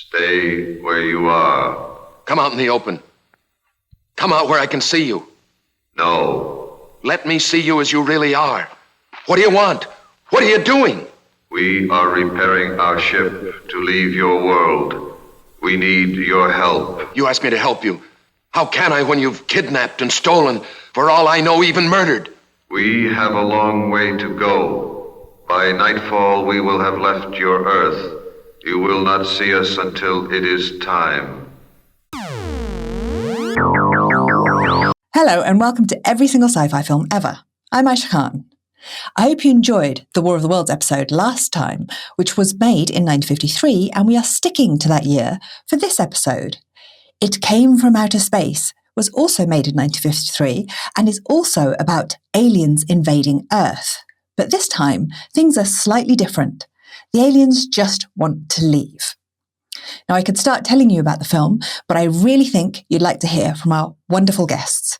Stay where you are. Come out in the open. Come out where I can see you. No. Let me see you as you really are. What do you want? What are you doing? We are repairing our ship to leave your world. We need your help. You asked me to help you. How can I when you've kidnapped and stolen, for all I know, even murdered? We have a long way to go. By nightfall, we will have left your Earth. You will not see us until it is time. Hello and welcome to every single sci-fi film ever. I'm Aisha Khan. I hope you enjoyed the War of the Worlds episode last time, which was made in 1953, and we are sticking to that year for this episode. It Came from Outer Space was also made in 1953 and is also about aliens invading Earth. But this time, things are slightly different. The aliens just want to leave. Now, I could start telling you about the film, but I really think you'd like to hear from our wonderful guests.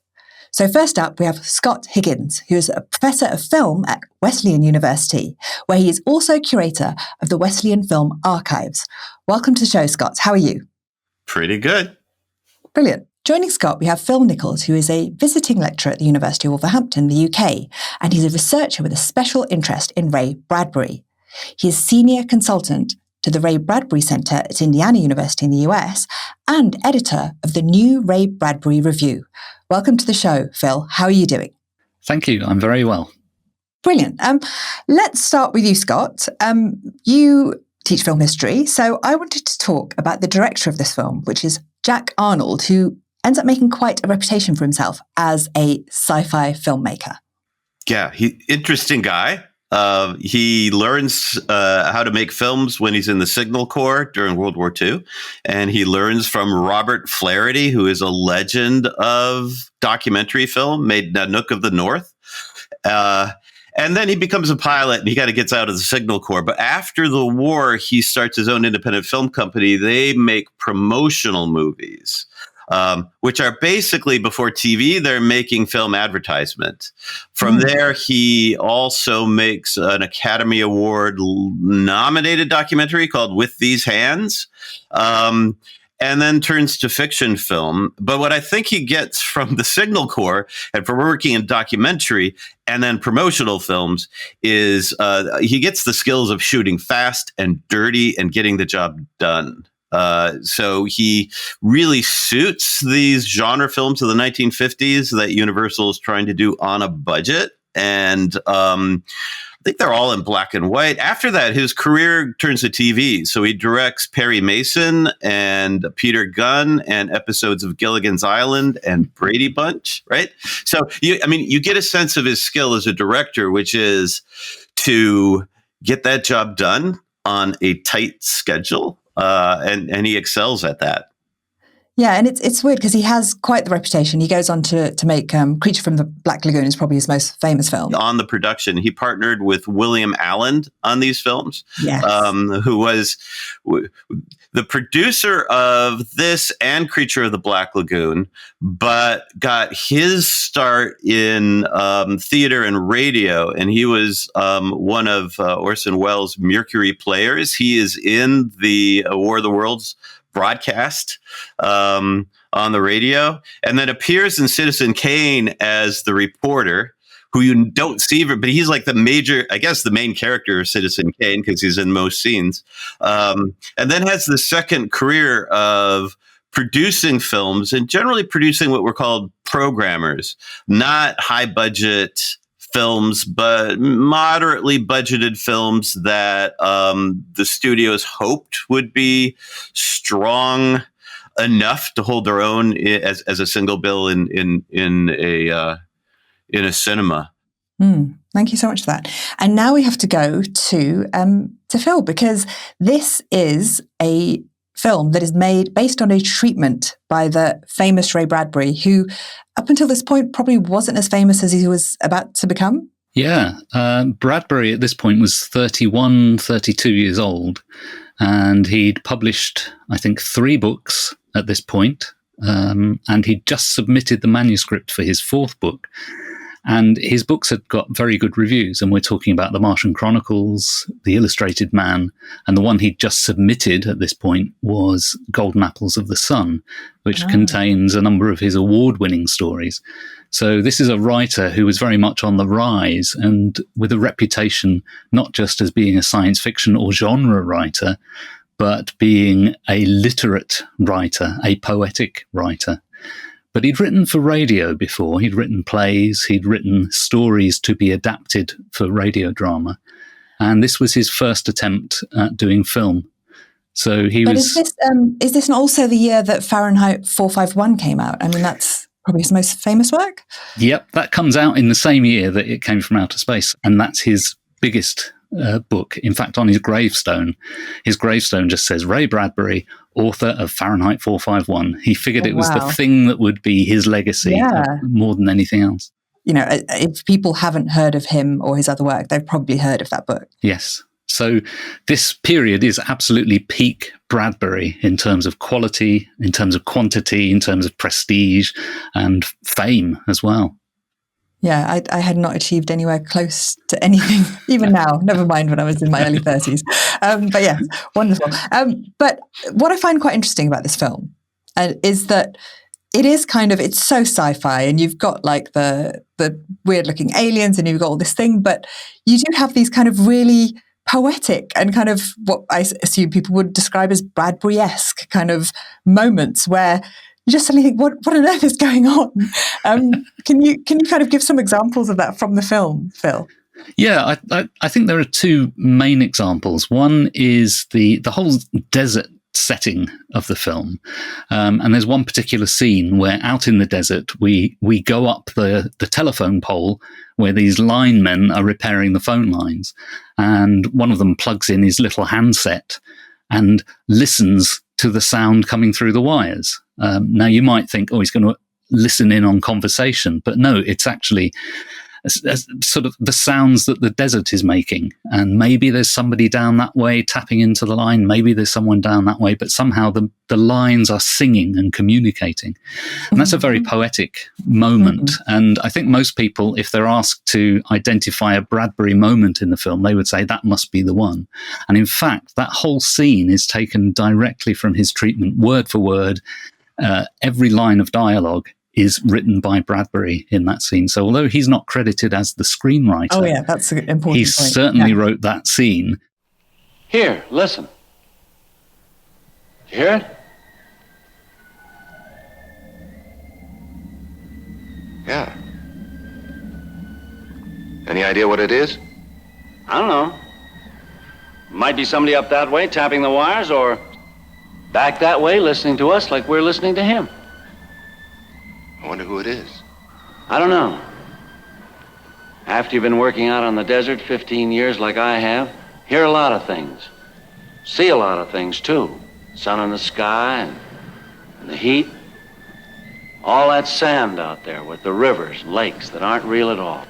So first up, we have Scott Higgins, who is a professor of film at Wesleyan University, where he is also curator of the Wesleyan Film Archives. Welcome to the show, Scott. How are you? Pretty good. Brilliant. Joining Scott, we have Phil Nichols, who is a visiting lecturer at the University of Wolverhampton, the UK, and he's a researcher with a special interest in Ray Bradbury. He is senior consultant to the Ray Bradbury Center at Indiana University in the US and editor of the new Ray Bradbury Review. Welcome to the show, Phil. How are you doing? Thank you. I'm very well. Brilliant. Let's start with you, Scott. You teach film history, so I wanted to talk about the director of this film, which is Jack Arnold, who ends up making quite a reputation for himself as a sci-fi filmmaker. Yeah, interesting guy. He learns how to make films when he's in the Signal Corps during World War II. And he learns from Robert Flaherty, who is a legend of documentary film, made Nanook of the North. And then he becomes a pilot and he kind of gets out of the Signal Corps. But after the war, he starts his own independent film company. They make promotional movies. Which are basically, before TV, they're making film advertisement. From there, he also makes an Academy Award nominated documentary called With These Hands, and then turns to fiction film. But what I think he gets from the Signal Corps and from working in documentary and then promotional films is he gets the skills of shooting fast and dirty and getting the job done. So he really suits these genre films of the 1950s that Universal is trying to do on a budget. And I think they're all in black and white. After that, his career turns to TV. So he directs Perry Mason and Peter Gunn and episodes of Gilligan's Island and Brady Bunch, right? So, you get a sense of his skill as a director, which is to get that job done on a tight schedule. And he excels at that. Yeah, and it's weird because he has quite the reputation. He goes on to make Creature from the Black Lagoon is probably his most famous film. On the production, he partnered with William Allen on these films, yes. Who was the producer of this and Creature of the Black Lagoon, but got his start in theater and radio. And he was one of Orson Welles' Mercury players. He is in the War of the Worlds broadcast on the radio, and then appears in Citizen Kane as the reporter, who you don't see, but he's like the main character of Citizen Kane because he's in most scenes, and then has the second career of producing films and generally producing what were called programmers, not high budget films, but moderately budgeted films that the studios hoped would be strong enough to hold their own as a single bill in a cinema. Thank you so much for that. And now we have to go to Phil, because this is a film that is made based on a treatment by the famous Ray Bradbury, who up until this point probably wasn't as famous as he was about to become. Yeah, Bradbury at this point was 31, 32 years old, and he'd published, I think, 3 books at this point, and he'd just submitted the manuscript for his 4th book. And his books had got very good reviews, and we're talking about The Martian Chronicles, The Illustrated Man, and the one he'd just submitted at this point was Golden Apples of the Sun, which contains a number of his award-winning stories. So this is a writer who was very much on the rise, and with a reputation not just as being a science fiction or genre writer, but being a literate writer, a poetic writer. But he'd written for radio before. He'd written plays. He'd written stories to be adapted for radio drama. And this was his first attempt at doing film. So he was... Is this also the year that Fahrenheit 451 came out? I mean, that's probably his most famous work. Yep, that comes out in the same year that It Came from Outer Space. And that's his biggest book. In fact, on his gravestone just says Ray Bradbury, author of Fahrenheit 451. He figured it was the thing that would be his legacy more than anything else. You know, if people haven't heard of him or his other work, they've probably heard of that book. Yes. So this period is absolutely peak Bradbury in terms of quality, in terms of quantity, in terms of prestige and fame as well. Yeah, I had not achieved anywhere close to anything, even now, never mind when I was in my early 30s. But yeah, wonderful. But what I find quite interesting about this film is that it is it's so sci-fi, and you've got like the weird looking aliens and you've got all this thing, but you do have these kind of really poetic and kind of what I assume people would describe as Bradbury-esque kind of moments where you just suddenly think, what on earth is going on? Can you kind of give some examples of that from the film, Phil? Yeah, I think there are two main examples. One is the whole desert setting of the film. And there's one particular scene where out in the desert, we go up the telephone pole where these linemen are repairing the phone lines. And one of them plugs in his little handset and listens to the sound coming through the wires. Now, you might think, he's going to listen in on conversation. But no, it's actually sort of the sounds that the desert is making. And maybe there's somebody down that way tapping into the line. Maybe there's someone down that way. But somehow the lines are singing and communicating. And that's a very poetic moment. And I think most people, if they're asked to identify a Bradbury moment in the film, they would say that must be the one. And in fact, that whole scene is taken directly from his treatment, word for word. Every line of dialogue is written by Bradbury in that scene. So although he's not credited as the screenwriter, that's an important he point. certainly wrote that scene. Here, listen. You hear it? Yeah. Any idea what it is? I don't know. Might be somebody up that way tapping the wires, or back that way listening to us like we're listening to him. I wonder who it is. I don't know. After you've been working out on the desert 15 years like I have, hear a lot of things. See a lot of things, too. Sun in the sky and the heat. All that sand out there with the rivers and lakes that aren't real at all.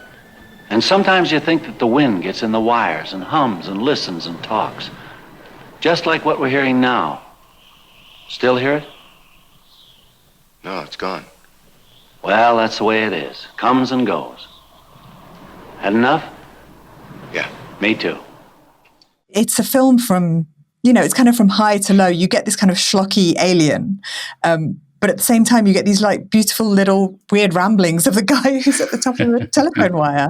And sometimes you think that the wind gets in the wires and hums and listens and talks. Just like what we're hearing now. Still hear it? No, it's gone. Well, that's the way it is. Comes and goes. Had enough? Yeah. Me too. It's a film from, it's kind of from high to low. You get this kind of schlocky alien, but at the same time, you get these like beautiful little weird ramblings of the guy who's at the top of the telephone wire.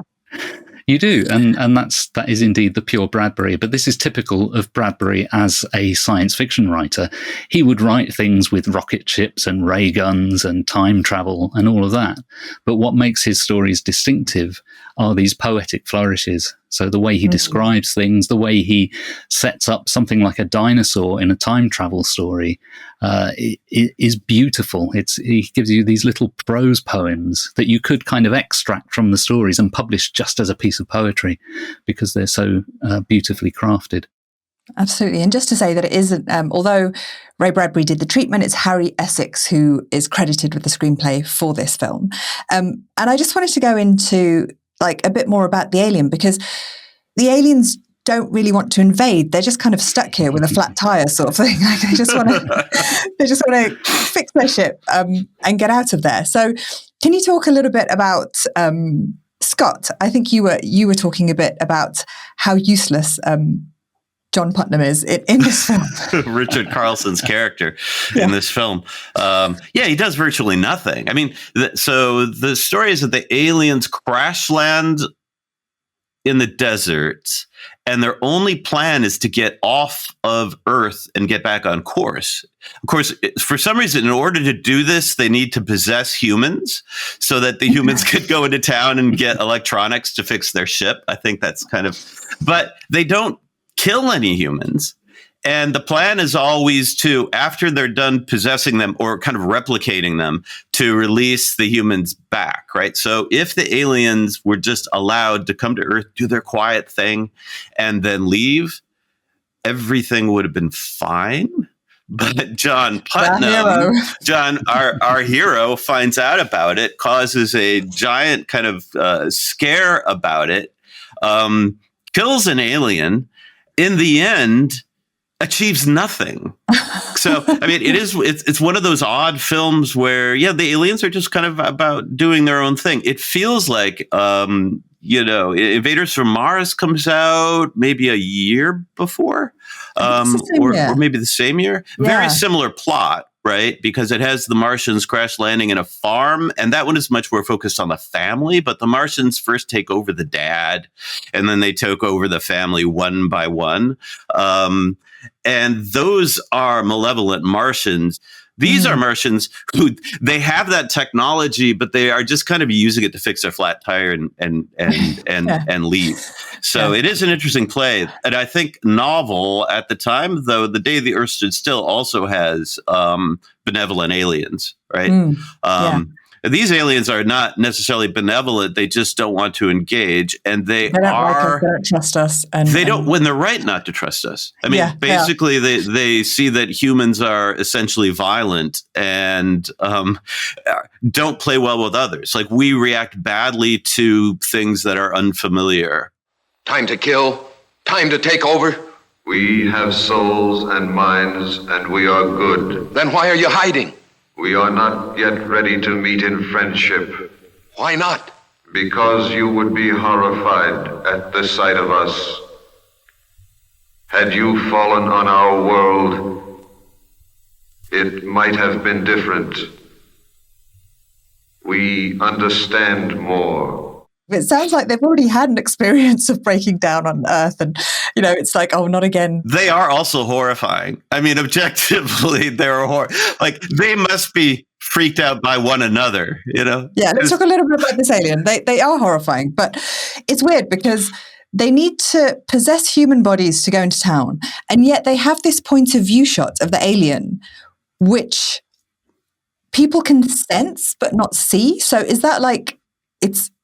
You do, and that is indeed the pure Bradbury. But this is typical of Bradbury as a science fiction writer. He would write things with rocket ships and ray guns and time travel and all of that. But what makes his stories distinctive are these poetic flourishes. So the way he describes things, the way he sets up something like a dinosaur in a time travel story is beautiful. He gives you these little prose poems that you could kind of extract from the stories and publish just as a piece of poetry because they're so beautifully crafted. Absolutely. And just to say that it isn't, although Ray Bradbury did the treatment, it's Harry Essex who is credited with the screenplay for this film. And I just wanted to go into like a bit more about the alien, because the aliens don't really want to invade. They're just kind of stuck here with a flat tire sort of thing. Like they just want to fix their ship and get out of there. So can you talk a little bit about Scott, I think you were talking a bit about how useless John Putnam is in this film. Richard Carlson's character in this film. He does virtually nothing. I mean, so the story is that the aliens crash land in the desert, and their only plan is to get off of Earth and get back on course. Of course, for some reason, in order to do this, they need to possess humans so that the humans could go into town and get electronics to fix their ship. I think that's but they don't kill any humans. And the plan is always to, after they're done possessing them or kind of replicating them, to release the humans back, right? So if the aliens were just allowed to come to Earth, do their quiet thing, and then leave, everything would have been fine. But John Putnam, our hero, finds out about it, causes a giant kind of scare about it, kills an alien. In the end, achieves nothing. So, I mean, it's one of those odd films where, the aliens are just kind of about doing their own thing. It feels like, Invaders from Mars comes out maybe a year before, or maybe the same year. Yeah. Very similar plot, right? Because it has the Martians crash landing in a farm, and that one is much more focused on the family, but the Martians first take over the dad, and then they took over the family one by one. And those are malevolent Martians. These are Martians who they have that technology, but they are just kind of using it to fix their flat tire and leave. So it is an interesting play. And I think novel at the time, though, The Day the Earth Stood Still also has benevolent aliens, right? These aliens are not necessarily benevolent. They just don't want to engage, and they don't like us, they don't trust us. They don't, when they're right not to trust us. I mean, basically, they see that humans are essentially violent and don't play well with others. Like, we react badly to things that are unfamiliar. Time to kill. Time to take over. We have souls and minds, and we are good. Then why are you hiding? We are not yet ready to meet in friendship. Why not? Because you would be horrified at the sight of us. Had you fallen on our world, it might have been different. We understand more. It sounds like they've already had an experience of breaking down on Earth, and it's like, oh, not again. They are also horrifying. I mean, objectively, they're like, they must be freaked out by one another. Yeah, let's talk a little bit about this alien. They are horrifying, but it's weird because they need to possess human bodies to go into town, and yet they have this point of view shot of the alien, which people can sense but not see. So is that like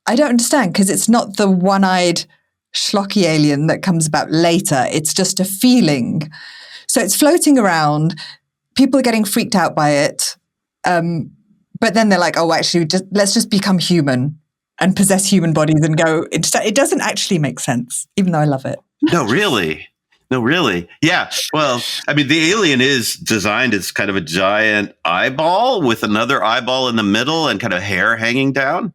I don't understand, because it's not the one-eyed schlocky alien that comes about later. It's just a feeling. So it's floating around. People are getting freaked out by it. But then they're like, oh, actually, let's just become human and possess human bodies and go into. It doesn't actually make sense, even though I love it. No, really. Yeah. Well, I mean, the alien is designed as kind of a giant eyeball with another eyeball in the middle and kind of hair hanging down.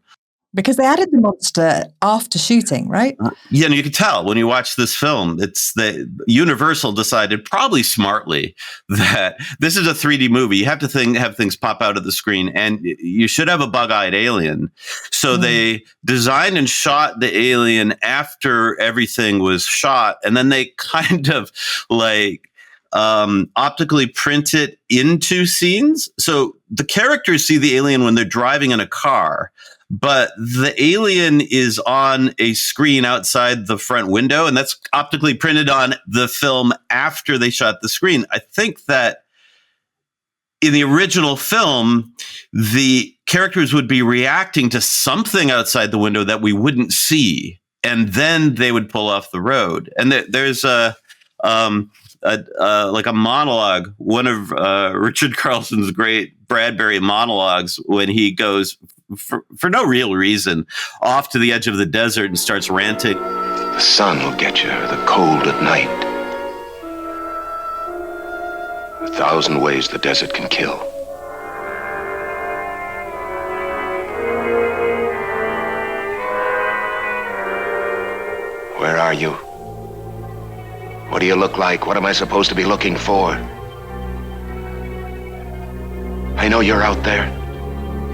Because they added the monster after shooting, right? Yeah, and you can tell when you watch this film, it's the Universal decided, probably smartly, that this is a 3D movie. You have to have things pop out of the screen, and you should have a bug-eyed alien. So they designed and shot the alien after everything was shot, and then they kind of optically print it into scenes. So the characters see the alien when they're driving in a car, but the alien is on a screen outside the front window, and that's optically printed on the film after they shot the screen. I think that in the original film, the characters would be reacting to something outside the window that we wouldn't see, and then they would pull off the road. And there's a monologue, one of Richard Carlson's great Bradbury monologues, when he goes for no real reason off to the edge of the desert and starts ranting. The sun will get you, the cold at night. 1,000 ways the desert can kill. are you? What do you look like? What am I supposed to be looking for? I know you're out there,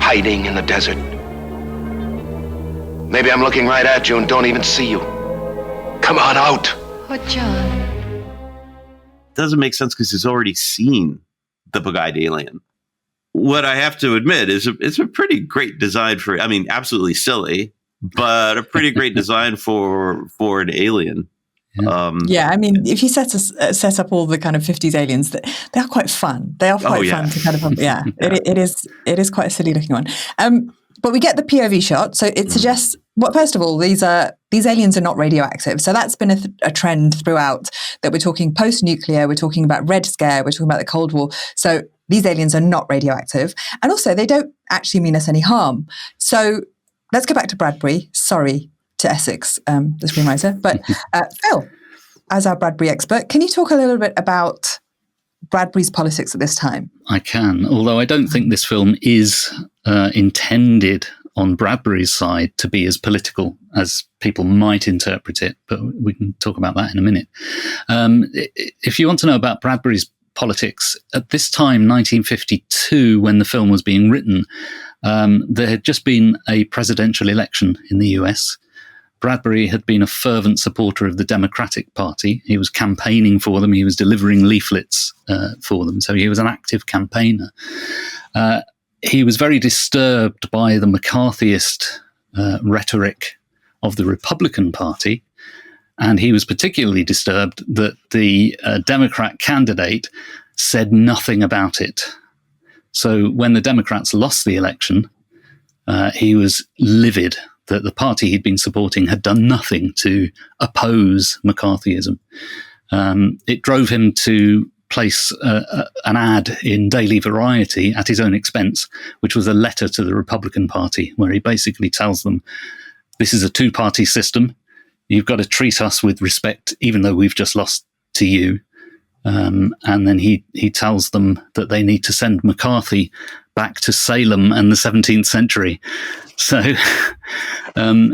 hiding in the desert. Maybe I'm looking right at you and don't even see you. Come on out. Oh, John. Doesn't make sense because he's already seen the bug-eyed alien. What I have to admit is it's a pretty great design for, I mean, absolutely silly, but a pretty great design for an alien. Yeah, I mean, if you set up all the kind of 50s aliens, they are quite fun. They are quite fun to kind of, yeah. It is quite a silly looking one. But we get the POV shot, so it suggests, well, first of all, these aliens are not radioactive. So that's been a trend throughout, that we're talking post-nuclear, we're talking about Red Scare, we're talking about the Cold War. So these aliens are not radioactive. And also, they don't actually mean us any harm. So let's go back to Bradbury. Sorry to Essex, the screenwriter. But Phil, as our Bradbury expert, can you talk a little bit about Bradbury's politics at this time? I can, although I don't think this film is intended on Bradbury's side to be as political as people might interpret it, but we can talk about that in a minute. If you want to know about Bradbury's politics, at this time, 1952, when the film was being written, there had just been a presidential election in the US. Bradbury had been a fervent supporter of the Democratic Party. He was campaigning for them. He was delivering leaflets for them. So he was an active campaigner. He was very disturbed by the McCarthyist rhetoric of the Republican Party. And he was particularly disturbed that the Democrat candidate said nothing about it. So when the Democrats lost the election, he was livid that the party he'd been supporting had done nothing to oppose McCarthyism. It drove him to place an ad in Daily Variety at his own expense, which was a letter to the Republican Party, where he basically tells them, this is a two-party system. You've got to treat us with respect, even though we've just lost to you. And then he tells them that they need to send McCarthy back to Salem and the 17th century. So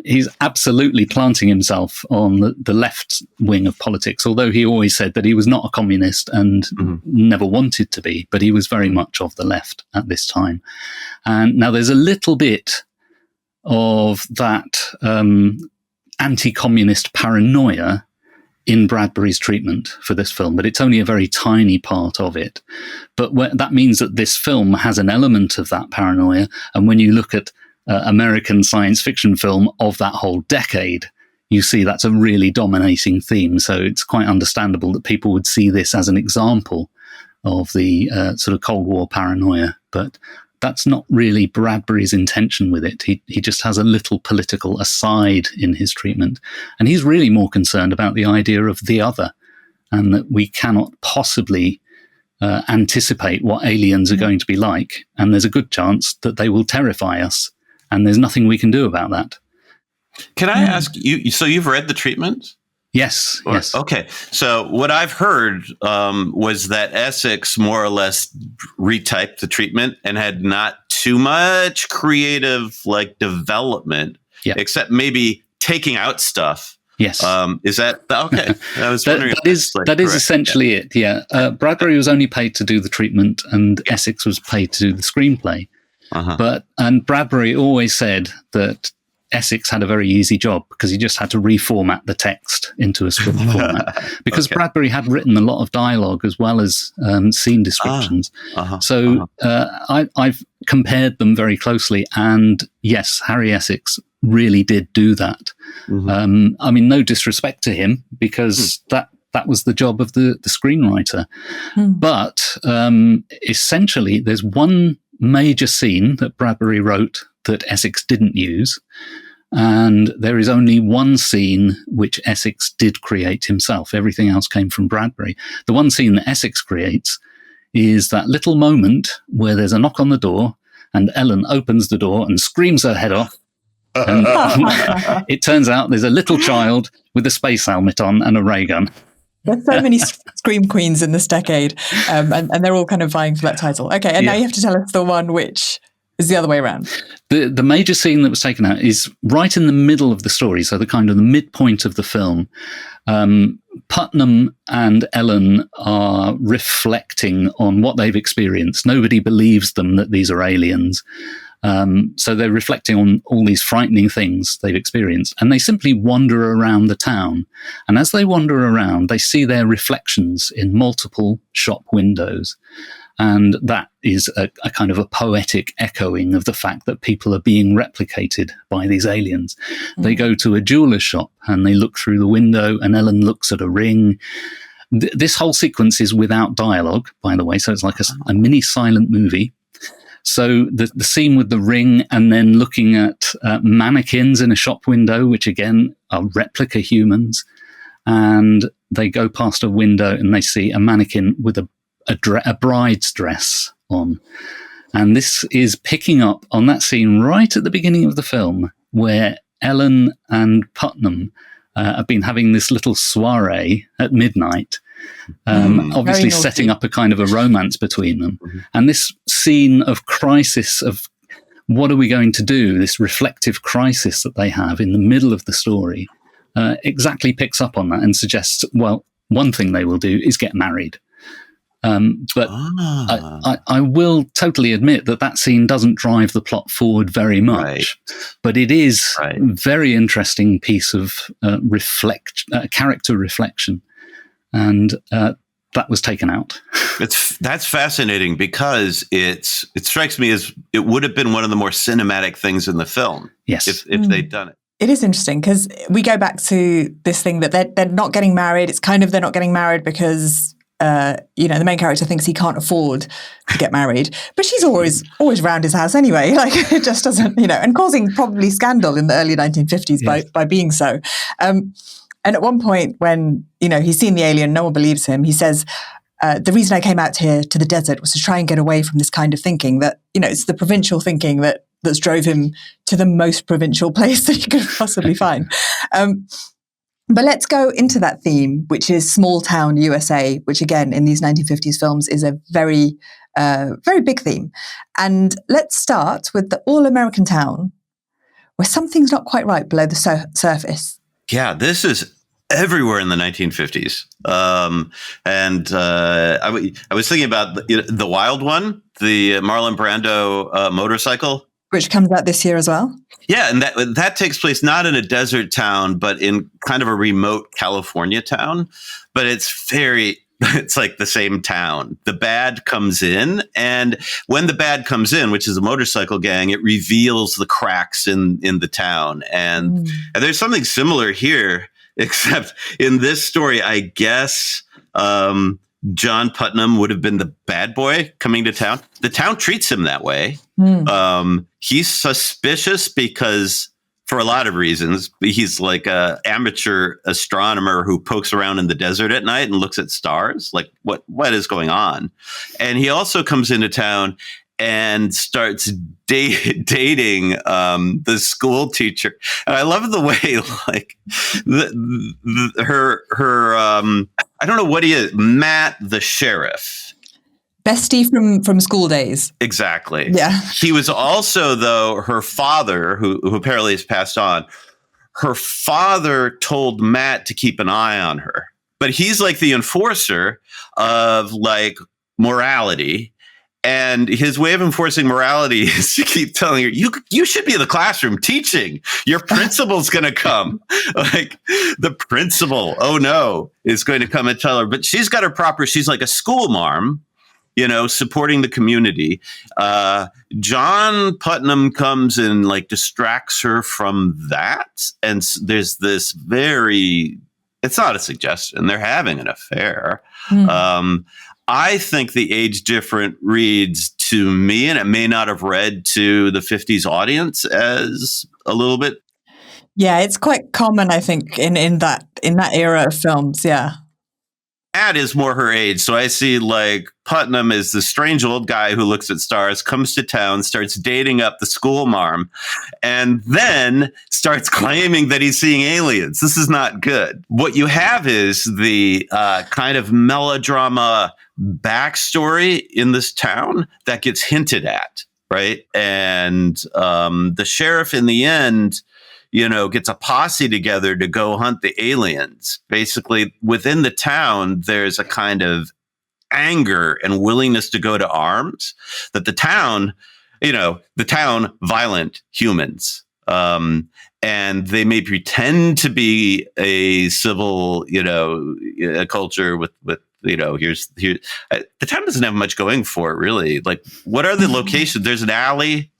he's absolutely planting himself on the left wing of politics, although he always said that he was not a communist and never wanted to be, but he was very much of the left at this time. And now there's a little bit of that anti-communist paranoia in Bradbury's treatment for this film, but it's only a very tiny part of it. But that means that this film has an element of that paranoia. And when you look at American science fiction film of that whole decade, you see that's a really dominating theme. So it's quite understandable that people would see this as an example of the sort of Cold War paranoia. But that's not really Bradbury's intention with it. He just has a little political aside in his treatment. And he's really more concerned about the idea of the other, and that we cannot possibly anticipate what aliens are going to be like. And there's a good chance that they will terrify us. And there's nothing we can do about that. Can I ask you, so you've read the treatment? Yes. Yes. Okay. So what I've heard was that Essex more or less retyped the treatment and had not too much creative development, except maybe taking out stuff. Yes. Is that okay? I was wondering that is essentially it. Yeah. Bradbury was only paid to do the treatment, and Essex was paid to do the screenplay. And Bradbury always said that Essex had a very easy job because he just had to reformat the text into a script format. Because Bradbury had written a lot of dialogue as well as scene descriptions. I've compared them very closely, and yes, Harry Essex really did do that. I mean, no disrespect to him, because that was the job of the screenwriter. But essentially, there's one major scene that Bradbury wrote that Essex didn't use, and there is only one scene which Essex did create himself. Everything else came from Bradbury. The one scene that Essex creates is that little moment where there's a knock on the door and Ellen opens the door and screams her head off. And it turns out there's a little child with a space helmet on and a ray gun. There's so many scream queens in this decade, and they're all kind of vying for that title. Okay, and now you have to tell us the one which It's the other way around. The major scene that was taken out is right in the middle of the story, so the kind of the midpoint of the film. Putnam and Ellen are reflecting on what they've experienced. Nobody believes them that these are aliens. So they're reflecting on all these frightening things they've experienced. And they simply wander around the town. And as they wander around, they see their reflections in multiple shop windows. And that is a kind of a poetic echoing of the fact that people are being replicated by these aliens. They go to a jeweler's shop and they look through the window, and Ellen looks at a ring. This whole sequence is without dialogue, by the way, so it's like a mini silent movie. So the scene with the ring, and then looking at mannequins in a shop window, which again are replica humans, and they go past a window and they see a mannequin with a bride's dress on. And this is picking up on that scene right at the beginning of the film where Ellen and Putnam have been having this little soiree at midnight, obviously setting up a kind of a romance between them. And this scene of crisis of what are we going to do, this reflective crisis that they have in the middle of the story, exactly picks up on that and suggests, well, one thing they will do is get married. But I will totally admit that scene doesn't drive the plot forward very much, but it is a very interesting piece of character reflection, and that was taken out. That's fascinating because it strikes me as it would have been one of the more cinematic things in the film. Yes, if they'd done it. It is interesting because we go back to this thing that they're not getting married. It's kind of they're not getting married because the main character thinks he can't afford to get married, but she's always around his house anyway. Like it just doesn't, and causing probably scandal in the early 1950s by being so. And at one point when, he's seen the alien, no one believes him. He says, the reason I came out here to the desert was to try and get away from this kind of thinking that, it's the provincial thinking that's drove him to the most provincial place that he could possibly find. But let's go into that theme, which is small town USA, which again, in these 1950s films is a very, very big theme. And let's start with the all-American town where something's not quite right below the surface. Yeah, this is everywhere in the 1950s. I was thinking about the Wild One, the Marlon Brando motorcycle. Which comes out this year as well. Yeah, and that takes place not in a desert town, but in kind of a remote California town. But it's like the same town. The bad comes in, and when the bad comes in, which is a motorcycle gang, it reveals the cracks in the town. And there's something similar here, except in this story, I guess John Putnam would have been the bad boy coming to town. The town treats him that way. He's suspicious because, for a lot of reasons, he's like an amateur astronomer who pokes around in the desert at night and looks at stars. Like, what is going on? And he also comes into town and starts dating the school teacher. And I love the way, like, her I don't know what he is, Matt the sheriff. Bestie from school days. Exactly. Yeah. He was also, though, her father, who apparently has passed on. Her father told Matt to keep an eye on her. But he's like the enforcer of like morality. And his way of enforcing morality is to keep telling her, you should be in the classroom teaching. Your principal's going to come. Like the principal, oh no, is going to come and tell her. But she's got her she's like a school marm, supporting the community. John Putnam comes and like distracts her from that. And there's this it's not a suggestion. They're having an affair. I think the age difference reads to me, and it may not have read to the 50s audience as a little bit. Yeah, it's quite common, I think, in that era of films. Yeah. Matt is more her age. So I see like Putnam is the strange old guy who looks at stars, comes to town, starts dating up the school marm, and then starts claiming that he's seeing aliens. This is not good. What you have is the kind of melodrama backstory in this town that gets hinted at. right? And the sheriff in the end, gets a posse together to go hunt the aliens. Basically, within the town, there's a kind of anger and willingness to go to arms that the town, violent humans. And they may pretend to be a civil, culture with the town doesn't have much going for it, really. Like, what are the locations? There's an alley.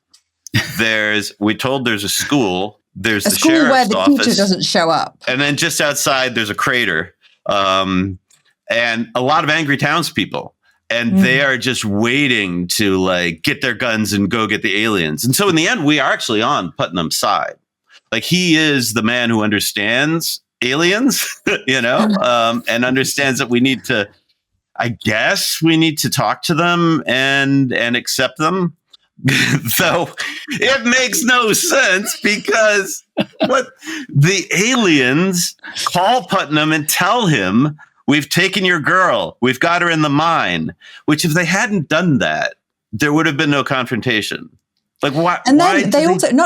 There's a school. There's a the school sheriff's where the office, teacher doesn't show up. and then just outside there's a crater, and a lot of angry townspeople. And they are just waiting to get their guns and go get the aliens. And so in the end, we are actually on Putnam's side. Like, he is the man who understands aliens, and understands that we need to talk to them and accept them. Though it makes no sense, because what the aliens call Putnam and tell him, "We've taken your girl. We've got her in the mine." Which, if they hadn't done that, there would have been no confrontation. Like, why? And then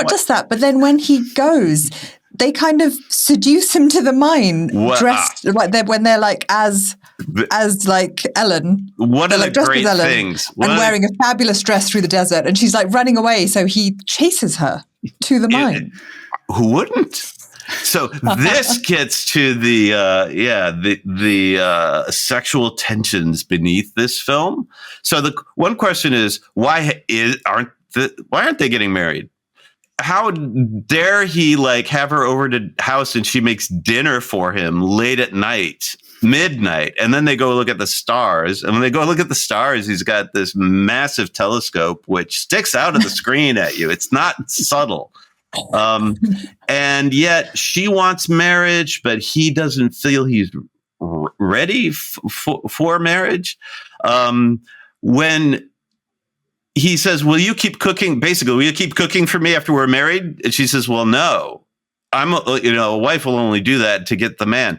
just that, but then when he goes, they kind of seduce him to the mine, dressed like when they're like as Ellen. One of the great things, and wearing a fabulous dress through the desert, and she's like running away, so he chases her to the mine. Who wouldn't? So this gets to the sexual tensions beneath this film. So the one question is, why aren't they getting married? How dare he have her over to house and she makes dinner for him late at night, midnight, and then they go look at the stars. And when they go look at the stars, he's got this massive telescope which sticks out of the screen at you. It's not subtle. And yet she wants marriage, but he doesn't feel he's ready for marriage. When he says, "Will you keep cooking?" Basically, will you keep cooking for me after we're married? And she says, "Well, no, a wife will only do that to get the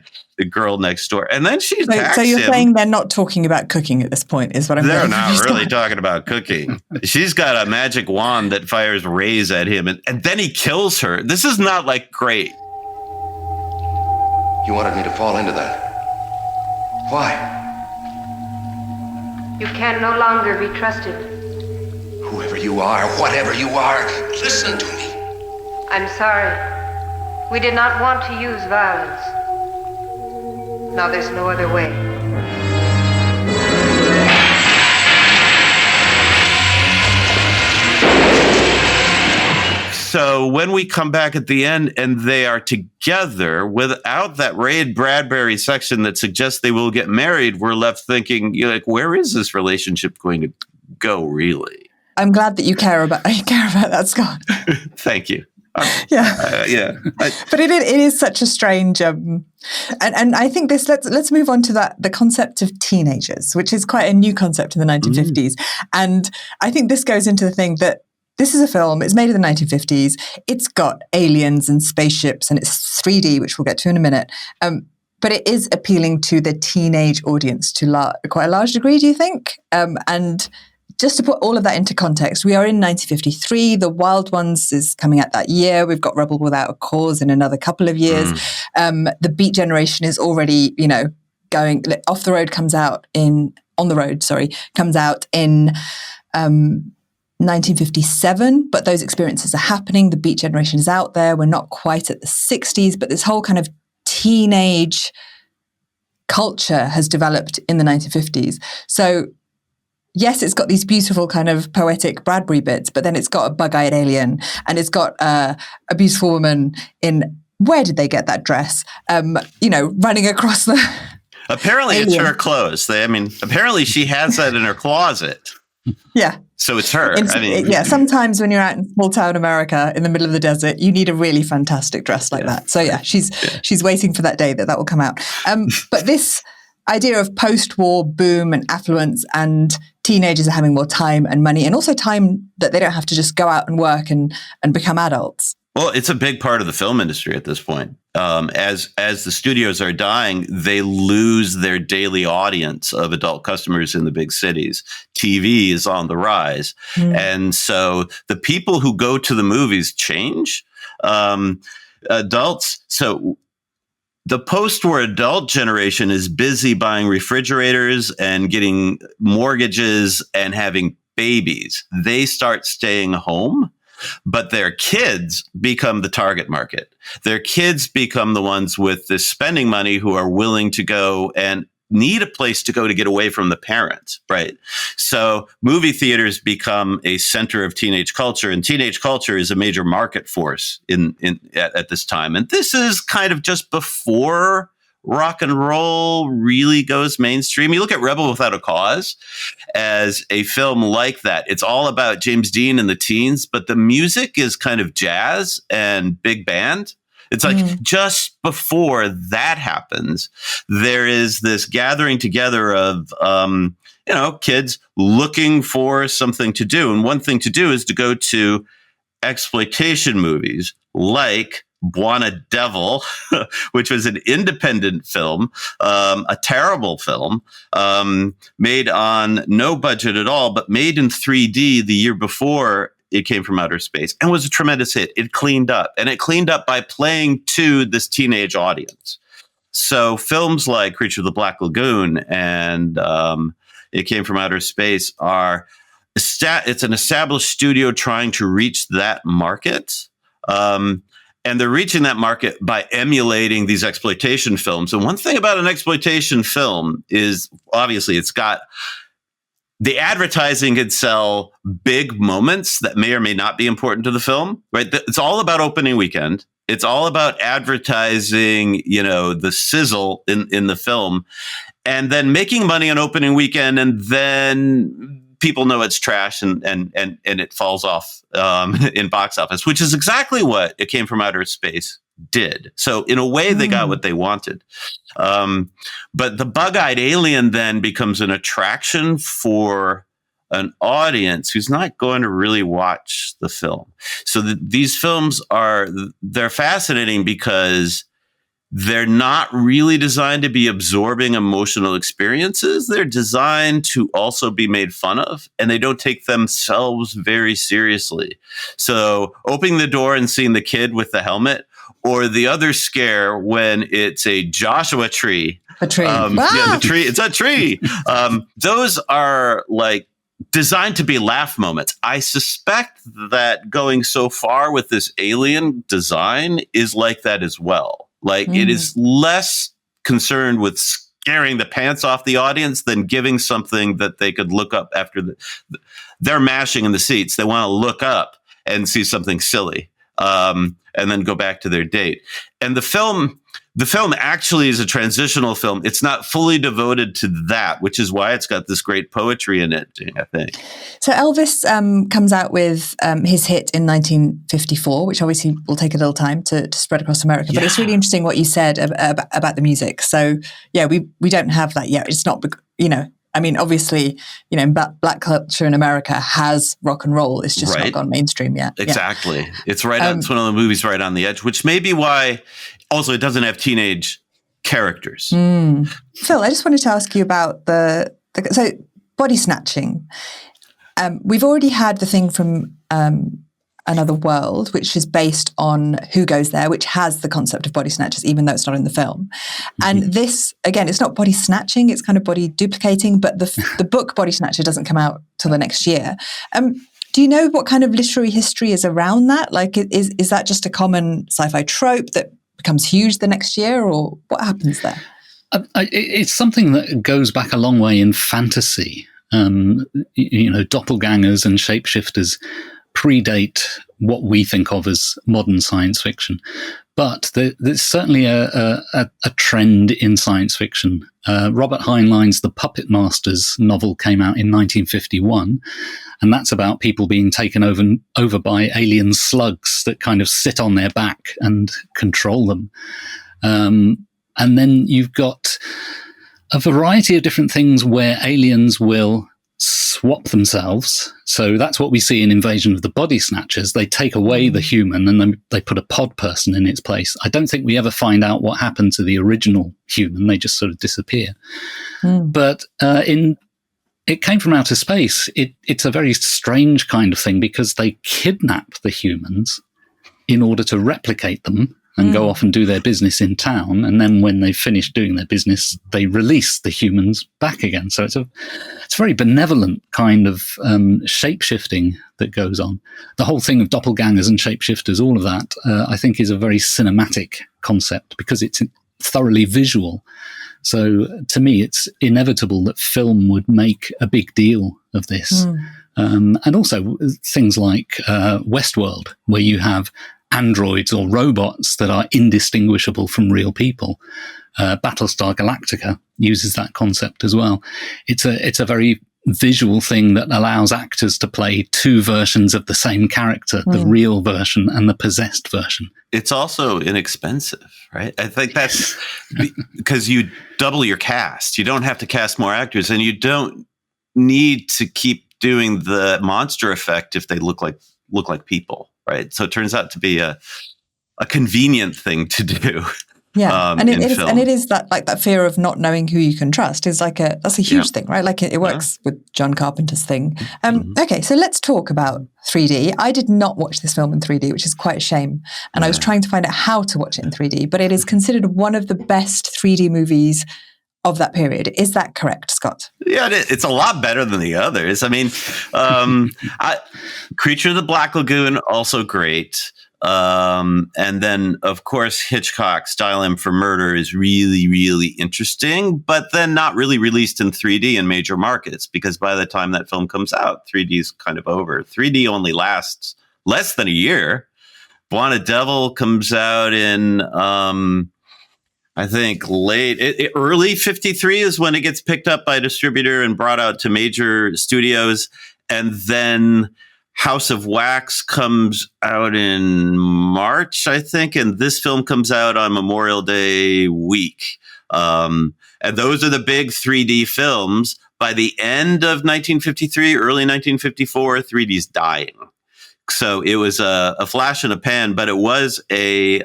girl next door." And then she attacks him. So you're saying they're not talking about cooking at this point, is what I'm saying? They're not really talking about cooking. She's got a magic wand that fires rays at him, and then he kills her. This is not great. You wanted me to fall into that. Why? You can no longer be trusted. Whoever you are, whatever you are, listen to me. I'm sorry. We did not want to use violence. Now there's no other way. So when we come back at the end and they are together without that Ray Bradbury section that suggests they will get married, we're left thinking, where is this relationship going to go, really? I'm glad that you care about that, Scott. Thank you. Yeah. But it is such a strange, and I think let's move on to the concept of teenagers, which is quite a new concept in the 1950s. And I think this goes into the thing that this is a film, it's made in the 1950s, it's got aliens and spaceships, and it's 3D, which we'll get to in a minute. But it is appealing to the teenage audience to quite a large degree, do you think? And just to put all of that into context, we are in 1953. The Wild Ones is coming out that year. We've got Rebel Without a Cause in another couple of years. The Beat Generation is already, going. Off the Road comes out in 1957. But those experiences are happening. The Beat Generation is out there. We're not quite at the 60s, but this whole kind of teenage culture has developed in the 1950s. So yes, it's got these beautiful kind of poetic Bradbury bits, but then it's got a bug-eyed alien, and it's got a beautiful woman in, where did they get that dress? Running across the Apparently alien. It's her clothes. Apparently she has that in her closet. Yeah. So it's her. Sometimes when you're out in small town America in the middle of the desert, you need a really fantastic dress like that. So she's waiting for that day that will come out. But this idea of post-war boom and affluence, and teenagers are having more time and money, and also time that they don't have to just go out and work and become adults. Well, it's a big part of the film industry at this point. As the studios are dying, they lose their daily audience of adult customers in the big cities. TV is on the rise. And so the people who go to the movies change. Adults. So the post-war adult generation is busy buying refrigerators and getting mortgages and having babies. They start staying home, but their kids become the target market. Their kids become the ones with the spending money who are willing to go and need a place to go to get away from the parents, right? So movie theaters become a center of teenage culture, and teenage culture is a major market force at this time. And this is kind of just before rock and roll really goes mainstream. You look at Rebel Without a Cause as a film like that. It's all about James Dean and the teens, but the music is kind of jazz and big band. It's like just before that happens, there is this gathering together of, kids looking for something to do. And one thing to do is to go to exploitation movies like Buona Devil, which was an independent film, a terrible film, made on no budget at all, but made in 3D the year before it came from outer space, and was a tremendous hit. It cleaned up, and it cleaned up by playing to this teenage audience. So films like Creature of the Black Lagoon and It Came from Outer Space it's an established studio trying to reach that market. And they're reaching that market by emulating these exploitation films. And one thing about an exploitation film is obviously it's got the advertising could sell big moments that may or may not be important to the film, right? It's all about opening weekend. It's all about advertising, the sizzle in the film, and then making money on opening weekend. And then people know it's trash and it falls off in box office, which is exactly what It Came from Outer Space did. So in a way, they got what they wanted. But the bug-eyed alien then becomes an attraction for an audience who's not going to really watch the film. So these films they're fascinating because they're not really designed to be absorbing emotional experiences. They're designed to also be made fun of, and they don't take themselves very seriously. So opening the door and seeing the kid with the helmet, or the other scare when it's a Joshua tree. A tree. Yeah, the tree. It's a tree. Those are like designed to be laugh moments. I suspect that going so far with this alien design is like that as well. Like it is less concerned with scaring the pants off the audience than giving something that they could look up after they're mashing in the seats. They want to look up and see something silly. And then go back to their date. And the film actually is a transitional film. It's not fully devoted to that, which is why it's got this great poetry in it, I think. So Elvis comes out with his hit in 1954, which obviously will take a little time to spread across America. But it's really interesting what you said about the music. So, yeah, we don't have that yet. It's not, obviously, black culture in America has rock and roll. It's just not gone mainstream yet. Exactly. Yeah. It's right on, it's one of the movies right on the edge, which may be why also it doesn't have teenage characters. Phil, I just wanted to ask you about so body snatching. We've already had the thing from Another World, which is based on Who Goes There, which has the concept of body snatchers, even though it's not in the film. And this, again, it's not body snatching, it's kind of body duplicating, but the book Body Snatcher doesn't come out till the next year. Do you know what kind of literary history is around that? Like, is that just a common sci-fi trope that becomes huge the next year, or what happens there? It's something that goes back a long way in fantasy. Doppelgangers and shapeshifters predate what we think of as modern science fiction. But there's certainly a trend in science fiction. Robert Heinlein's The Puppet Masters novel came out in 1951, and that's about people being taken over by alien slugs that kind of sit on their back and control them. And then you've got a variety of different things where aliens will swap themselves. So that's what we see in Invasion of the Body Snatchers. They take away the human and then they put a pod person in its place. I don't think we ever find out what happened to the original human. They just sort of disappear. But It Came from Outer Space, it's a very strange kind of thing because they kidnap the humans in order to replicate them and go off and do their business in town. And then when they've finished doing their business, they release the humans back again. So it's a very benevolent kind of shape-shifting that goes on. The whole thing of doppelgangers and shapeshifters, all of that, I think is a very cinematic concept because it's thoroughly visual. So to me, it's inevitable that film would make a big deal of this. And also things like Westworld, where you have androids or robots that are indistinguishable from real people. Battlestar Galactica uses that concept as well. It's a very visual thing that allows actors to play two versions of the same character, the real version and the possessed version. It's also inexpensive, right? I think that's because you double your cast. You don't have to cast more actors, and you don't need to keep doing the monster effect if they look like people, right? So it turns out to be a convenient thing to do. Yeah, and it is that like that fear of not knowing who you can trust is that's a huge thing, right? Like it works with John Carpenter's thing. Okay, so let's talk about 3D. I did not watch this film in 3D, which is quite a shame. And I was trying to find out how to watch it in 3D, but it is considered one of the best 3D movies of that period. Is that correct, Scott? Yeah, it's a lot better than the others. I mean, Creature of the Black Lagoon, also great. And then, of course, Hitchcock's Dial M for Murder is really, really interesting, but then not really released in 3D in major markets because by the time that film comes out, 3D is kind of over. 3D only lasts less than a year. Blonde Devil comes out in, I think early 53 is when it gets picked up by a distributor and brought out to major studios. And then House of Wax comes out in March, I think, and this film comes out on Memorial Day week. And those are the big 3D films. By the end of 1953, early 1954, 3D's dying. So it was a flash in a pan, but it was a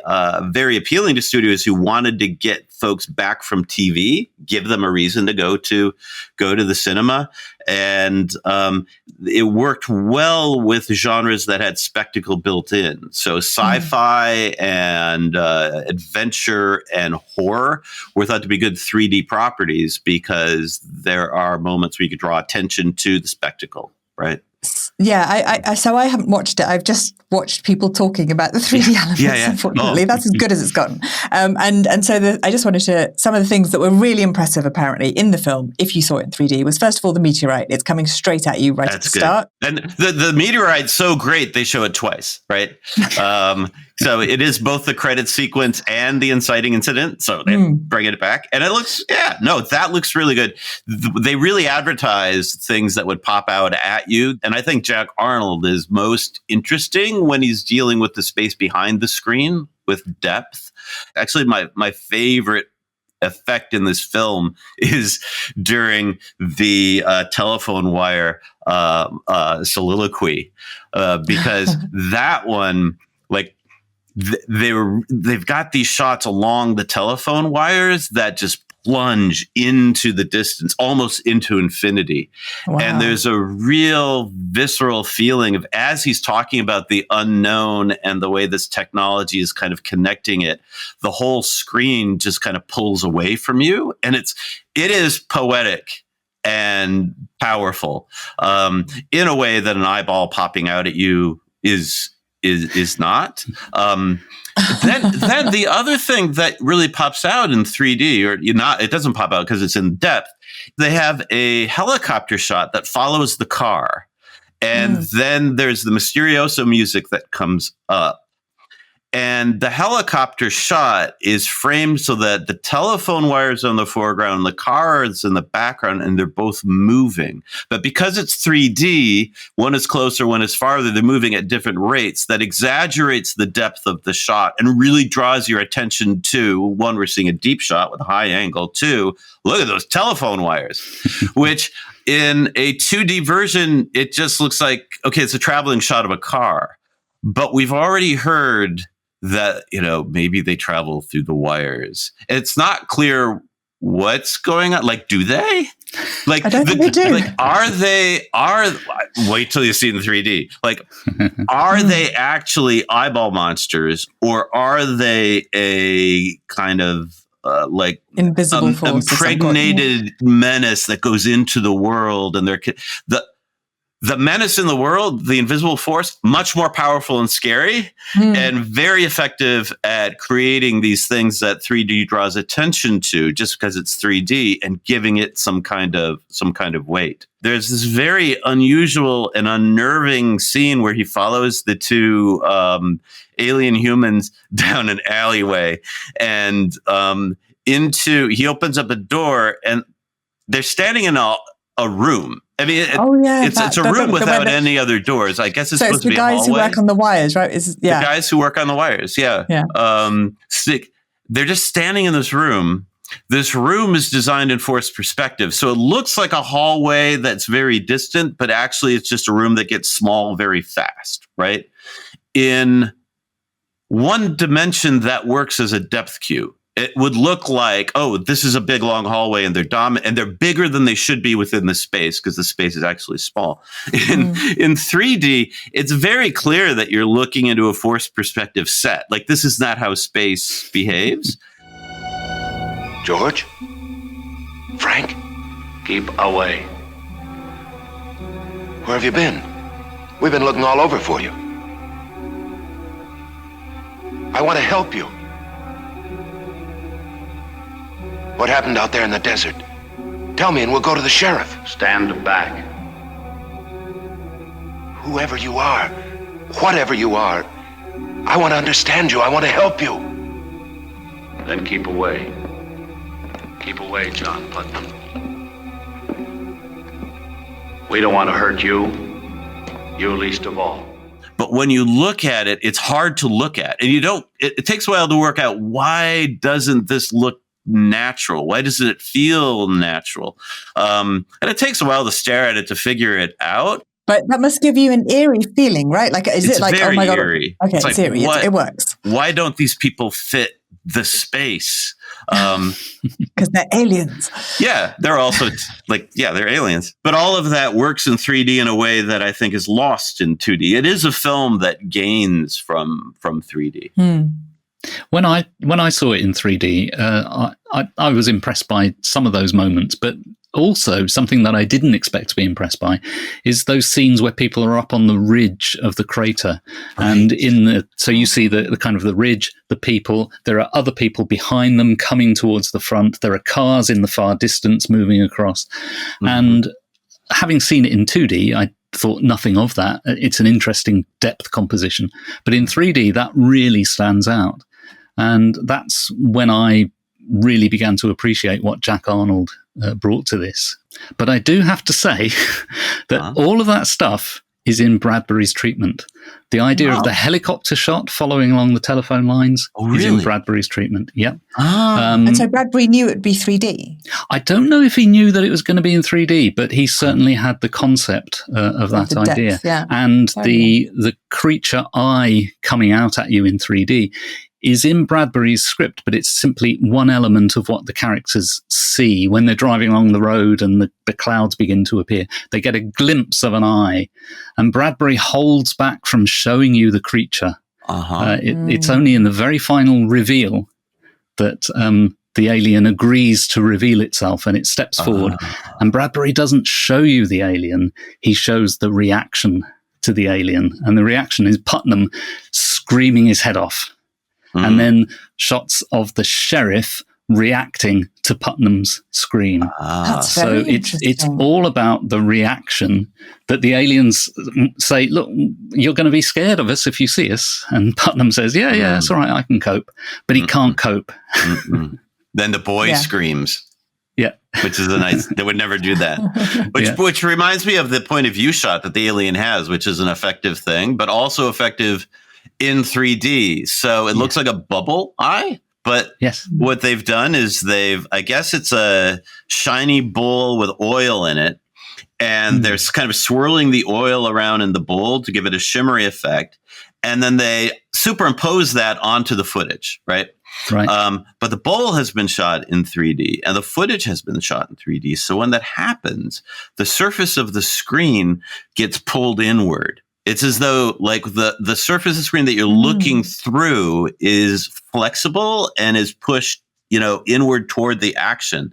very appealing to studios who wanted to get folks back from TV, give them a reason to go to the cinema. And it worked well with genres that had spectacle built in. So sci-fi and adventure and horror were thought to be good 3D properties because there are moments where you could draw attention to the spectacle, right? Yeah, so I haven't watched it. I've just watched people talking about the 3D elements, unfortunately. That's as good as it's gotten. And so I just wanted to, some of the things that were really impressive, apparently, in the film, if you saw it in 3D, was first of all, the meteorite. It's coming straight at you at the start. And the meteorite's so great, they show it twice, right? So it is both the credit sequence and the inciting incident. So they bring it back. And it looks, that looks really good. They really advertise things that would pop out at you. And I think Jack Arnold is most interesting when he's dealing with the space behind the screen with depth. Actually, my favorite effect in this film is during the telephone wire soliloquy, because that one, like, they've got these shots along the telephone wires that just plunge into the distance, almost into infinity. Wow. And there's a real visceral feeling of, as he's talking about the unknown and the way this technology is kind of connecting it, the whole screen just kind of pulls away from you. And it is poetic and powerful in a way that an eyeball popping out at you is not. Then the other thing that really pops out in 3D, it doesn't pop out because it's in depth. They have a helicopter shot that follows the car, and then there's the Mysterioso music that comes up. And the helicopter shot is framed so that the telephone wires on the foreground, the car is in the background, and they're both moving. But because it's 3D, one is closer, one is farther, they're moving at different rates. That exaggerates the depth of the shot and really draws your attention to, one, we're seeing a deep shot with a high angle. Two, look at those telephone wires, which In a 2D version, it just looks like, okay, it's a traveling shot of a car. But we've already heard that, maybe they travel through the wires. It's not clear what's going on. Like, do they? Like, I don't think they do. Like, wait till you see it in 3D. Like, are they actually eyeball monsters, or are they a kind of like invisible force, impregnated menace that goes into the world, and the menace in the world, the invisible force, much more powerful and scary, and very effective at creating these things that 3D draws attention to, just because it's 3D, and giving it some kind of weight. There's this very unusual and unnerving scene where he follows the two alien humans down an alleyway, and he opens up a door, and they're standing in a room. I mean, it's a room without any other doors. I guess it's supposed to be a hallway. So it's the guys who work on the wires, right? The guys who work on the wires, yeah. They're just standing in this room. This room is designed in forced perspective. So it looks like a hallway that's very distant, but actually it's just a room that gets small very fast, right? In one dimension, that works as a depth cue. It would look like, oh, this is a big long hallway, and they're bigger than they should be within the space, because the space is actually small. In 3D, it's very clear that you're looking into a forced perspective set. Like, this is not how space behaves. George? Frank? Keep away. Where have you been? We've been looking all over for you. I want to help you. What happened out there in the desert? Tell me and we'll go to the sheriff. Stand back. Whoever you are, whatever you are, I want to understand you. I want to help you. Then keep away. Keep away, John Putnam. We don't want to hurt you. You least of all. But when you look at it, it's hard to look at. And it takes a while to work out, why doesn't this look natural? Why doesn't it feel natural? And it takes a while to stare at it to figure it out. But that must give you an eerie feling, right? Like, is it like, oh my God? Eerie. Okay, it's like, eerie. It works. Why don't these people fit the space? Because they're aliens. Yeah, they're also they're aliens. But all of that works in 3D in a way that I think is lost in 2D. It is a film that gains from 3D. When I saw it in 3D, I was impressed by some of those moments, but also something that I didn't expect to be impressed by is those scenes where people are up on the ridge of the crater, right. And so you see the kind of the ridge, the people. There are other people behind them coming towards the front. There are cars in the far distance moving across, and having seen it in 2D, I thought nothing of that. It's an interesting depth composition, but in 3D that really stands out. And that's when I really began to appreciate what Jack Arnold brought to this. But I do have to say that all of that stuff is in Bradbury's treatment. The idea of the helicopter shot following along the telephone lines is in Bradbury's treatment. Yep. And so Bradbury knew it would be 3D? I don't know if he knew that it was going to be in 3D, but he certainly had the concept of that idea. Yeah. And the creature eye coming out at you in 3D is in Bradbury's script, but it's simply one element of what the characters see when they're driving along the road and the clouds begin to appear. They get a glimpse of an eye, and Bradbury holds back from showing you the creature. It's only in the very final reveal that the alien agrees to reveal itself, and it steps forward. And Bradbury doesn't show you the alien. He shows the reaction to the alien. And the reaction is Putnam screaming his head off. And then shots of the sheriff reacting to Putnam's scream. That's so very it's all about the reaction that the aliens say, look, you're going to be scared of us if you see us. And Putnam says, yeah, it's all right, I can cope. But he can't cope. Then the boy screams. Yeah. Which is they would never do that. Which reminds me of the point of view shot that the alien has, which is an effective thing, but also effective in 3D. So it looks like a bubble eye, but what they've done is I guess it's a shiny bowl with oil in it, and they're kind of swirling the oil around in the bowl to give it a shimmery effect. And then they superimpose that onto the footage, right? Right. But the bowl has been shot in 3D and the footage has been shot in 3D. So when that happens, the surface of the screen gets pulled inward. It's as though like the surface of the screen that you're looking through is flexible and is pushed, inward toward the action,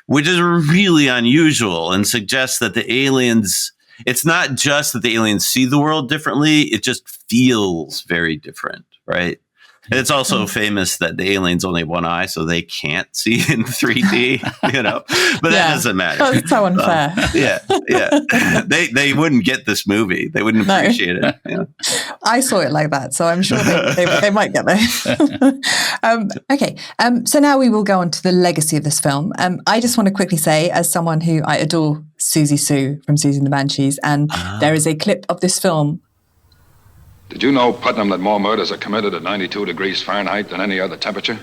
which is really unusual and suggests that the aliens, it's not just that the aliens see the world differently, it just feels very different, right? And it's also famous that the aliens only have one eye, so they can't see in 3D, but that doesn't matter. That's so unfair. They wouldn't get this movie. They wouldn't appreciate it. Yeah. I saw it like that, so I'm sure they might get there. Okay, so now we will go on to the legacy of this film. I just want to quickly say, as someone who I adore Susie Sue from Susie and the Banshees, and there is a clip of this film. Did you know, Putnam, that more murders are committed at 92 degrees Fahrenheit than any other temperature?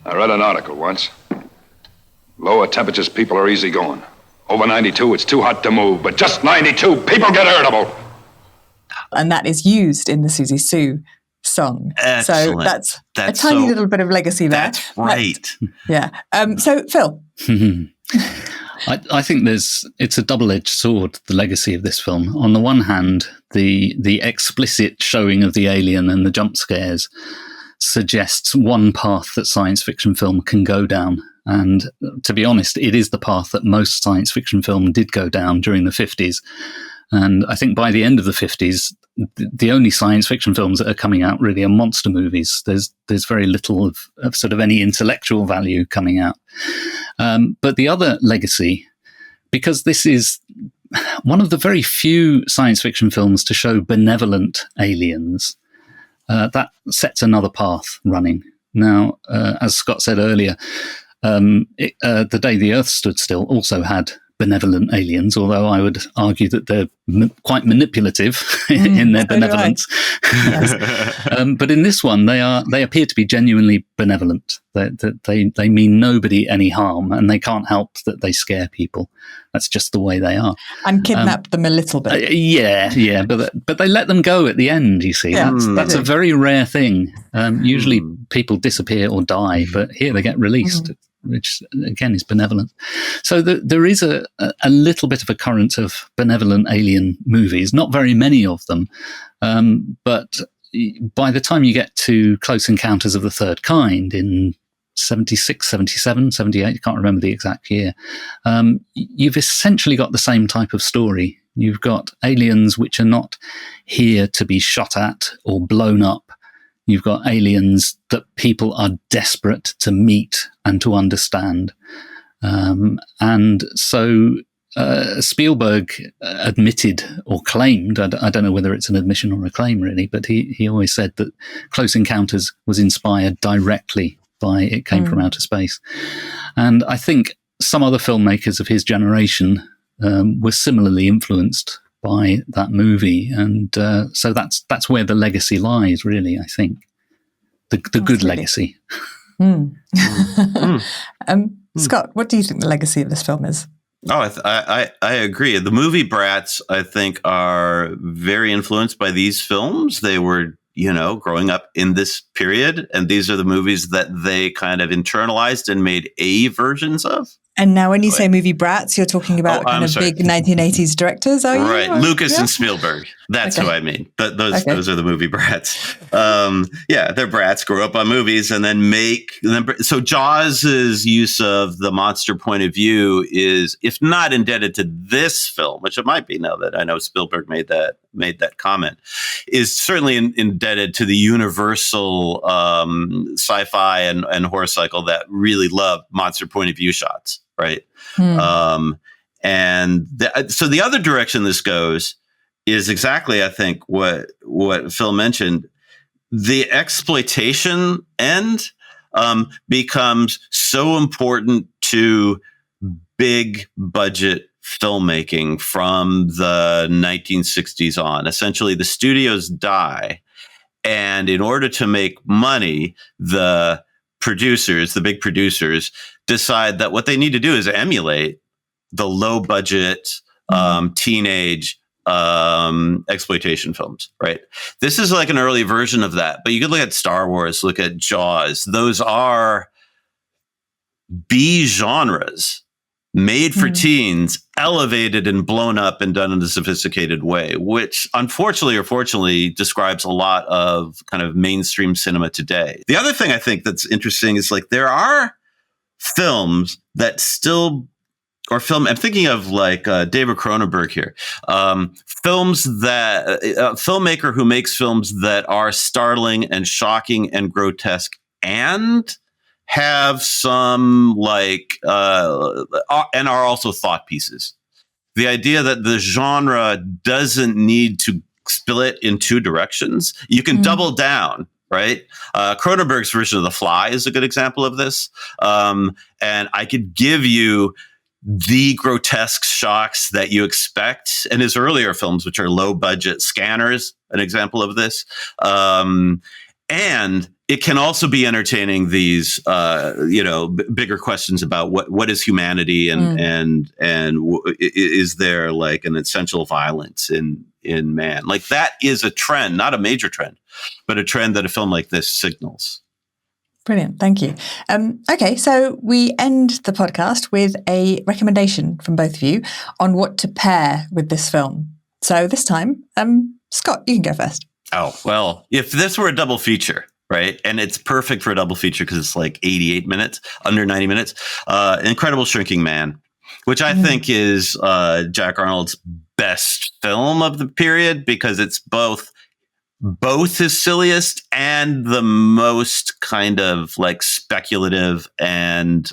I read an article once. Lower temperatures, people are easygoing. Over 92, it's too hot to move, but just 92, people get irritable. And that is used in the Susie Sue song. Excellent. So that's a tiny little bit of legacy there. That's right. Yeah. So, Phil. I think it's a double-edged sword, the legacy of this film. On the one hand, the explicit showing of the alien and the jump scares suggests one path that science fiction film can go down. And to be honest, it is the path that most science fiction film did go down during the 50s. And I think by the end of the 50s, the only science fiction films that are coming out really are monster movies. There's very little of sort of any intellectual value coming out. But the other legacy, because this is one of the very few science fiction films to show benevolent aliens, that sets another path running. Now, as Scott said earlier, The Day the Earth Stood Still also had benevolent aliens, although I would argue that they're quite manipulative in their benevolence. Yes. But in this one, they appear to be genuinely benevolent. They mean nobody any harm, and they can't help that they scare people. That's just the way they are. And kidnap them a little bit. Yeah, but they let them go at the end. You see, that's a very rare thing. Usually, people disappear or die, but here they get released. Which again is benevolent. So there is a little bit of a current of benevolent alien movies, not very many of them, but by the time you get to Close Encounters of the Third Kind in 76, 77, 78, I can't remember the exact year, you've essentially got the same type of story. You've got aliens which are not here to be shot at or blown up. You've got aliens that people are desperate to meet and to understand. And so Spielberg admitted or claimed, I don't know whether it's an admission or a claim really, but he always said that Close Encounters was inspired directly by It Came from Outer Space. And I think some other filmmakers of his generation were similarly influenced by that movie, and so that's where the legacy lies, really. I think the good legacy. Scott, what do you think the legacy of this film is? Oh, I agree. The movie brats, I think, are very influenced by these films. They were, growing up in this period, and these are the movies that they kind of internalized and made A versions of. And now when you say movie brats, you're talking about big 1980s directors, are you? Right, Lucas and Spielberg. That's who I mean. Those are the movie brats. They're brats, grow up on movies, and then make them. So Jaws's use of the monster point of view is, if not indebted to this film, which it might be now that I know Spielberg made that comment, is certainly indebted to the universal sci-fi and horror cycle that really love monster point of view shots. Right. So the other direction this goes is exactly, I think, what Phil mentioned. The exploitation end becomes so important to big budget filmmaking from the 1960s on. Essentially, the studios die. And in order to make money, the producers, the big producers, decide that what they need to do is emulate the low budget, teenage exploitation films, right? This is like an early version of that. But you could look at Star Wars, look at Jaws. Those are B genres made for teens, elevated and blown up and done in a sophisticated way, which unfortunately or fortunately describes a lot of kind of mainstream cinema today. The other thing I think that's interesting is like there are films that still, or film, I'm thinking of like David Cronenberg here, films that, a filmmaker who makes films that are startling and shocking and grotesque and have some like, and are also thought pieces. The idea that the genre doesn't need to split in two directions. You can double down, right? Cronenberg's version of The Fly is a good example of this. And I could give you the grotesque shocks that you expect in his earlier films, which are low budget. Scanners, an example of this. And it can also be entertaining these, bigger questions about what is humanity and is there like an essential violence in man? Like that is a trend, not a major trend, but a trend that a film like this signals. Brilliant. Thank you. Okay, so we end the podcast with a recommendation from both of you on what to pair with this film. So this time, Scott, you can go first. Oh, well, if this were a double feature, right? And it's perfect for a double feature because it's like 88 minutes, under 90 minutes. Incredible Shrinking Man, which I think is Jack Arnold's best film of the period because it's both his silliest and the most kind of like speculative and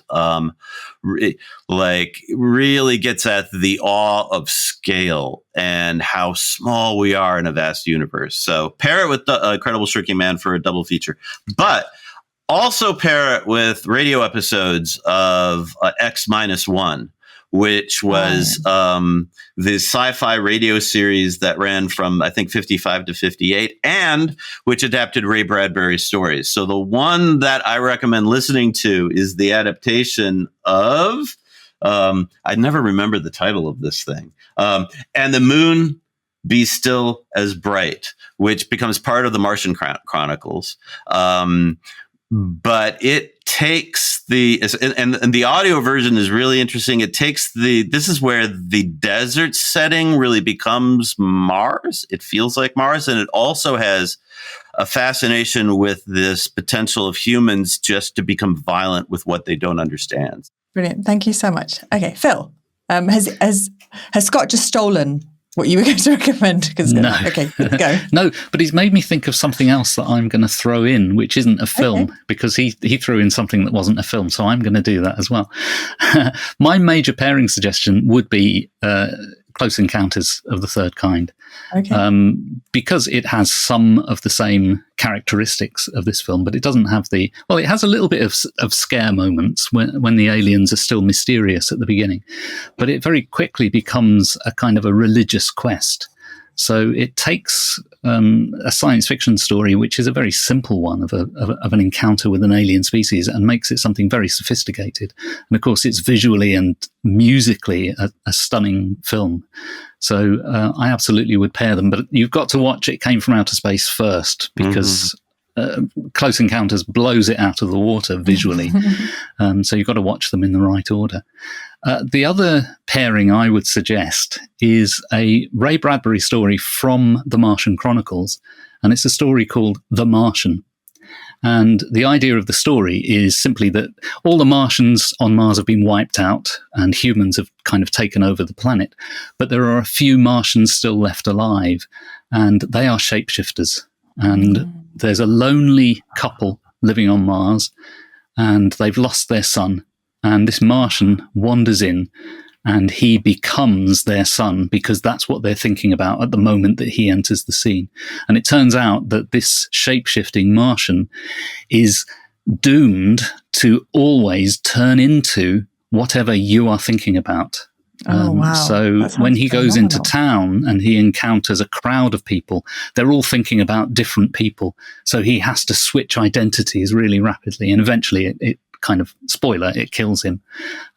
really gets at the awe of scale and how small we are in a vast universe. So pair it with the Incredible Shrinking Man for a double feature, but also pair it with radio episodes of X-1, which was the Sci-Fi radio series that ran from, I think, 55 to 58, and which adapted Ray Bradbury's stories. So the one that I recommend listening to is the adaptation of, I never remember the title of this thing, And the Moon Be Still as Bright, which becomes part of the Martian Chronicles. But it takes and the audio version is really interesting. It takes this is where the desert setting really becomes Mars. It feels like Mars. And it also has a fascination with this potential of humans just to become violent with what they don't understand. Brilliant. Thank you so much. Okay, Phil, has Scott just stolen what you were going to recommend? No. Okay, let's go. No, but he's made me think of something else that I'm going to throw in, which isn't a film, because he threw in something that wasn't a film, so I'm going to do that as well. My major pairing suggestion would be Close Encounters of the Third Kind, because it has some of the same characteristics of this film, but it doesn't have it has a little bit of scare moments when the aliens are still mysterious at the beginning, but it very quickly becomes a kind of a religious quest. So it takes a science fiction story, which is a very simple one of an encounter with an alien species, and makes it something very sophisticated. And of course, it's visually and musically a stunning film. So I absolutely would pair them. But you've got to watch It Came from Outer Space first, because Close Encounters blows it out of the water visually. So you've got to watch them in the right order. The other pairing I would suggest is a Ray Bradbury story from the Martian Chronicles, and it's a story called The Martian. And the idea of the story is simply that all the Martians on Mars have been wiped out and humans have kind of taken over the planet, but there are a few Martians still left alive, and they are shapeshifters. And there's a lonely couple living on Mars, and they've lost their son. And this Martian wanders in and he becomes their son, because that's what they're thinking about at the moment that he enters the scene. And it turns out that this shape-shifting Martian is doomed to always turn into whatever you are thinking about. Oh, wow. So when he goes into town and he encounters a crowd of people, they're all thinking about different people. So he has to switch identities really rapidly. And eventually it kind of, spoiler, it kills him.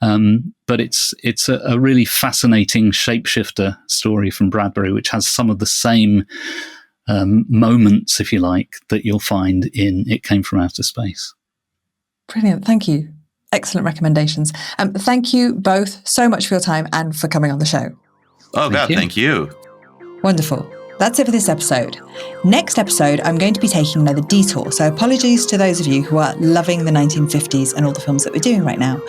But it's a really fascinating shapeshifter story from Bradbury, which has some of the same moments, if you like, that you'll find in It Came From Outer Space. Brilliant. Thank you. Excellent recommendations. Thank you both so much for your time and for coming on the show. Oh, God, thank you. Wonderful. That's it for this episode. Next episode, I'm going to be taking another detour, so apologies to those of you who are loving the 1950s and all the films that we're doing right now.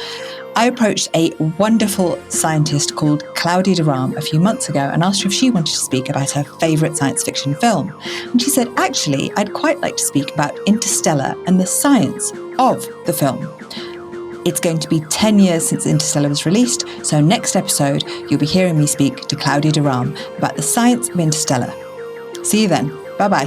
I approached a wonderful scientist called Claudia Durham a few months ago and asked her if she wanted to speak about her favourite science fiction film. And she said, actually, I'd quite like to speak about Interstellar and the science of the film. It's going to be 10 years since Interstellar was released, so next episode you'll be hearing me speak to Claudia Durham about the science of Interstellar. See you then. Bye-bye.